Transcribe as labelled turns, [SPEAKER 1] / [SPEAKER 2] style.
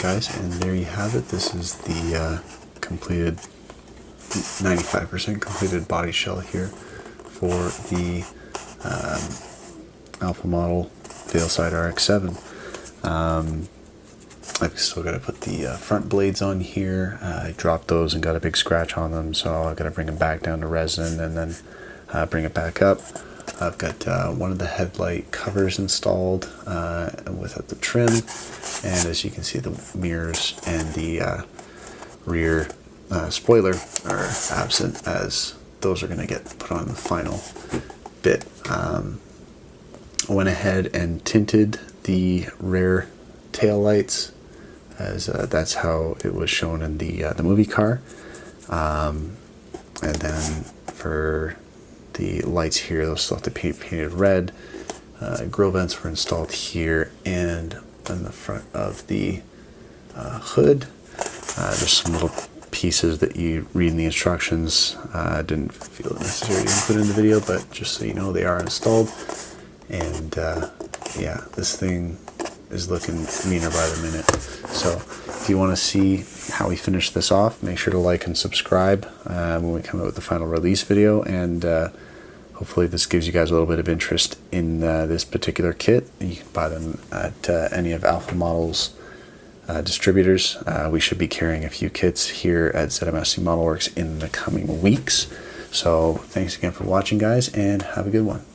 [SPEAKER 1] Alright guys, and there you have it. This is the completed, 95% completed body shell here for the Alpha model Veilside RX-7. I've still got to put the front blades on here. I dropped those and got a big scratch on them, so I've got to bring them back down to resin and then bring it back up. I've got one of the headlight covers installed without the trim, and as you can see, the mirrors and the rear spoiler are absent, as those are going to get put on the final bit. I went ahead and tinted the rear tail lights, as that's how it was shown in the movie car, and then for the lights here, those still have to be painted red. Grill vents were installed here and in the front of the hood. There's some little pieces that you read in the instructions. I didn't feel it necessary to include in the video, but just so you know, they are installed. And yeah, this thing is looking meaner by the minute. So if you want to see how we finish this off, make sure to like and subscribe when we come out with the final release video, and hopefully this gives you guys a little bit of interest in this particular kit. You can buy them at any of Alpha Model's distributors. We should be carrying a few kits here at ZMSC Model Works in the coming weeks. So thanks again for watching, guys, and have a good one.